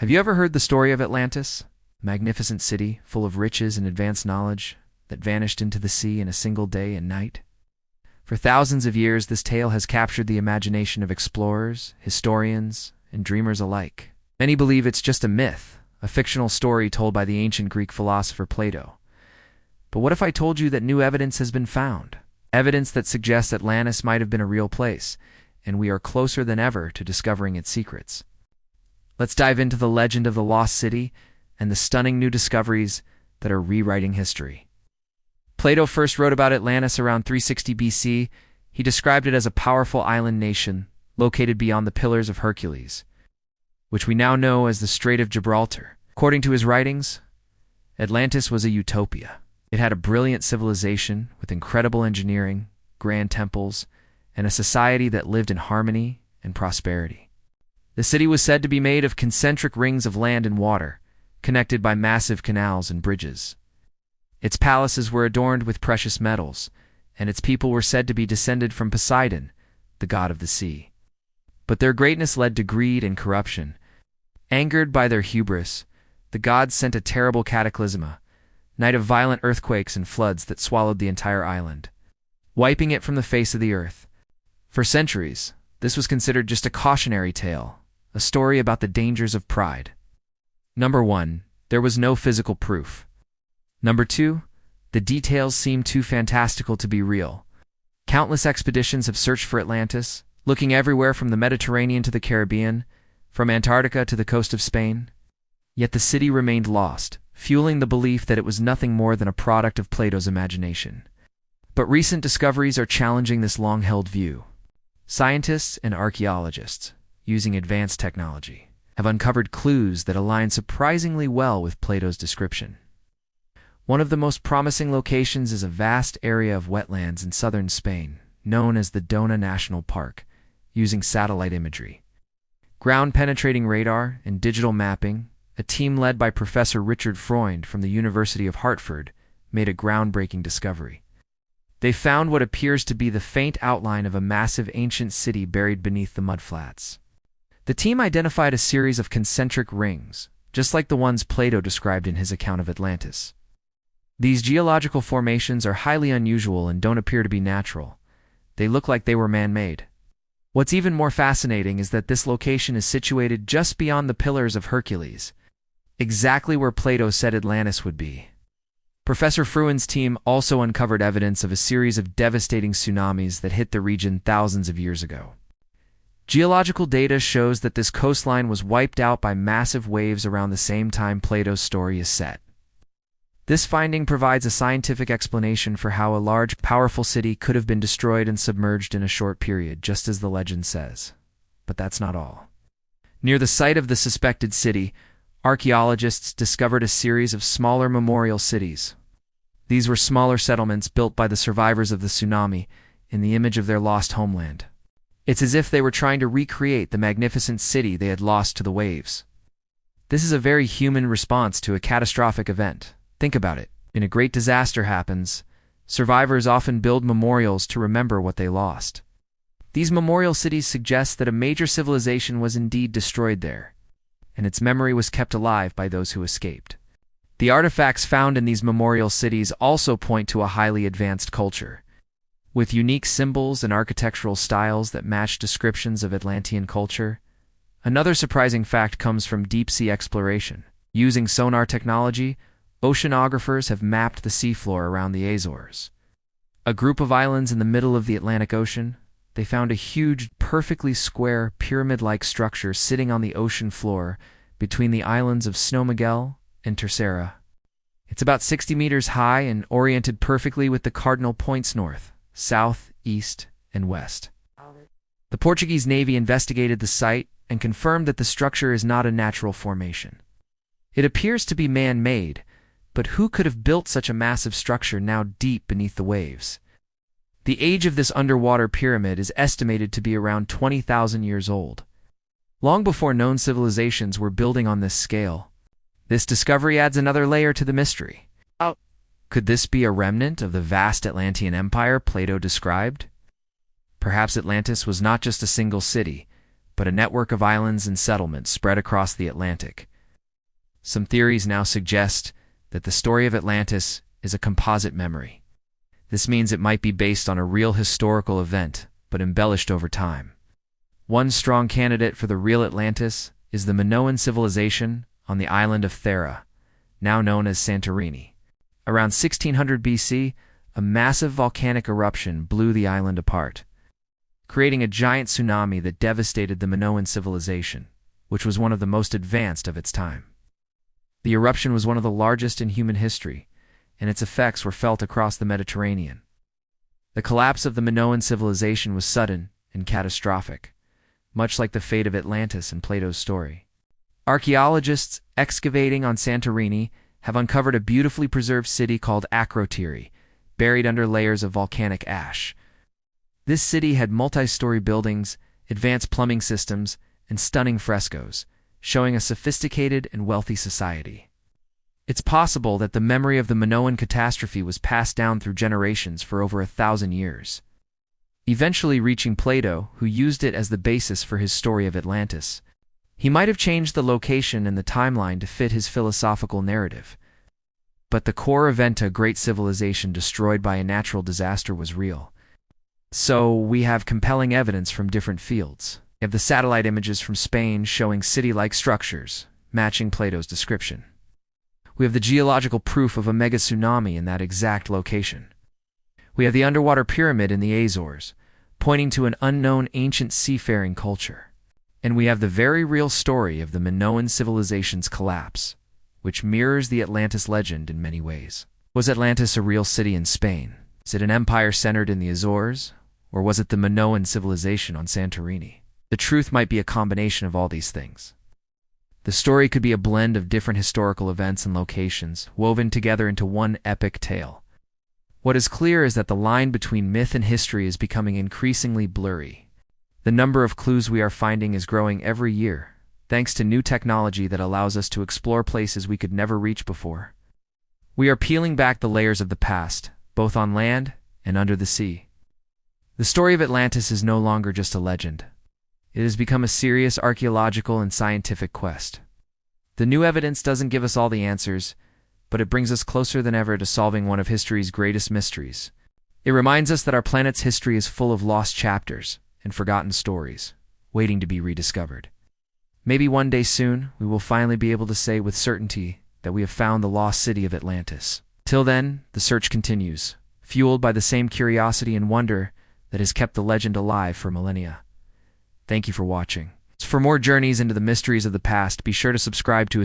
Have you ever heard the story of Atlantis? A magnificent city, full of riches and advanced knowledge, that vanished into the sea in a single day and night? For thousands of years, this tale has captured the imagination of explorers, historians, and dreamers alike. Many believe it's just a myth, a fictional story told by the ancient Greek philosopher Plato. But what if I told you that new evidence has been found? Evidence that suggests Atlantis might have been a real place, and we are closer than ever to discovering its secrets. Let's dive into the legend of the lost city and the stunning new discoveries that are rewriting history. Plato first wrote about Atlantis around 360 BC. He described it as a powerful island nation located beyond the Pillars of Hercules, which we now know as the Strait of Gibraltar. According to his writings, Atlantis was a utopia. It had a brilliant civilization with incredible engineering, grand temples, and a society that lived in harmony and prosperity. The city was said to be made of concentric rings of land and water, connected by massive canals and bridges. Its palaces were adorned with precious metals, and its people were said to be descended from Poseidon, the god of the sea. But their greatness led to greed and corruption. Angered by their hubris, the gods sent a terrible cataclysm, night of violent earthquakes and floods that swallowed the entire island, wiping it from the face of the earth. For centuries, this was considered just a cautionary tale, a story about the dangers of pride. Number 1. There was no physical proof. Number 2. The details seem too fantastical to be real. Countless expeditions have searched for Atlantis, looking everywhere from the Mediterranean to the Caribbean, from Antarctica to the coast of Spain. Yet the city remained lost, fueling the belief that it was nothing more than a product of Plato's imagination. But recent discoveries are challenging this long-held view. Scientists and archaeologists, using advanced technology, have uncovered clues that align surprisingly well with Plato's description. One of the most promising locations is a vast area of wetlands in southern Spain, known as the Dona National Park, using satellite imagery, ground-penetrating radar, and digital mapping. A team led by Professor Richard Freund from the University of Hartford made a groundbreaking discovery. They found what appears to be the faint outline of a massive ancient city buried beneath the mudflats. The team identified a series of concentric rings, just like the ones Plato described in his account of Atlantis. These geological formations are highly unusual and don't appear to be natural. They look like they were man-made. What's even more fascinating is that this location is situated just beyond the Pillars of Hercules, exactly where Plato said Atlantis would be. Professor Freund's team also uncovered evidence of a series of devastating tsunamis that hit the region thousands of years ago. Geological data shows that this coastline was wiped out by massive waves around the same time Plato's story is set. This finding provides a scientific explanation for how a large, powerful city could have been destroyed and submerged in a short period, just as the legend says. But that's not all. Near the site of the suspected city, archaeologists discovered a series of smaller memorial cities. These were smaller settlements built by the survivors of the tsunami in the image of their lost homeland. It's as if they were trying to recreate the magnificent city they had lost to the waves. This is a very human response to a catastrophic event. Think about it. When a great disaster happens, survivors often build memorials to remember what they lost. These memorial cities suggest that a major civilization was indeed destroyed there, and its memory was kept alive by those who escaped. The artifacts found in these memorial cities also point to a highly advanced culture, with unique symbols and architectural styles that match descriptions of Atlantean culture. Another surprising fact comes from deep-sea exploration. Using sonar technology, oceanographers have mapped the seafloor around the Azores, a group of islands in the middle of the Atlantic Ocean. They found a huge, perfectly square, pyramid-like structure sitting on the ocean floor between the islands of Snowmiguel and Terceira. It's about 60 meters high and oriented perfectly with the cardinal points north, south, east, and west. The Portuguese Navy investigated the site and confirmed that the structure is not a natural formation. It appears to be man-made, but who could have built such a massive structure now deep beneath the waves? The age of this underwater pyramid is estimated to be around 20,000 years old, long before known civilizations were building on this scale. This discovery adds another layer to the mystery. Could this be a remnant of the vast Atlantean empire Plato described? Perhaps Atlantis was not just a single city, but a network of islands and settlements spread across the Atlantic, Some theories now suggest that the story of Atlantis is a composite memory. This means it might be based on a real historical event, but embellished over time. One strong candidate for the real Atlantis is the Minoan civilization on the island of Thera, now known as Santorini. Around 1600 BC, a massive volcanic eruption blew the island apart, creating a giant tsunami that devastated the Minoan civilization, which was one of the most advanced of its time. The eruption was one of the largest in human history, and its effects were felt across the Mediterranean. The collapse of the Minoan civilization was sudden and catastrophic, much like the fate of Atlantis in Plato's story. Archaeologists excavating on Santorini have uncovered a beautifully preserved city called Akrotiri, buried under layers of volcanic ash. This city had multi-story buildings, advanced plumbing systems, and stunning frescoes, showing a sophisticated and wealthy society. It's possible that the memory of the Minoan catastrophe was passed down through generations for over 1,000 years, eventually reaching Plato, who used it as the basis for his story of Atlantis. He might have changed the location and the timeline to fit his philosophical narrative, but the core event, a great civilization destroyed by a natural disaster, was real. So we have compelling evidence from different fields. We have the satellite images from Spain showing city-like structures, matching Plato's description. We have the geological proof of a mega tsunami in that exact location. We have the underwater pyramid in the Azores, pointing to an unknown ancient seafaring culture. And we have the very real story of the Minoan civilization's collapse, which mirrors the Atlantis legend in many ways. Was Atlantis a real city in Spain? Is it an empire centered in the Azores? Or was it the Minoan civilization on Santorini? The truth might be a combination of all these things. The story could be a blend of different historical events and locations, woven together into one epic tale. What is clear is that the line between myth and history is becoming increasingly blurry. The number of clues we are finding is growing every year, thanks to new technology that allows us to explore places we could never reach before. We are peeling back the layers of the past, both on land and under the sea. The story of Atlantis is no longer just a legend. It has become a serious archaeological and scientific quest. The new evidence doesn't give us all the answers, but it brings us closer than ever to solving one of history's greatest mysteries. It reminds us that our planet's history is full of lost chapters and forgotten stories, waiting to be rediscovered. Maybe one day soon, we will finally be able to say with certainty that we have found the lost city of Atlantis. Till then, the search continues, fueled by the same curiosity and wonder that has kept the legend alive for millennia. Thank you for watching. For more journeys into the mysteries of the past, be sure to subscribe to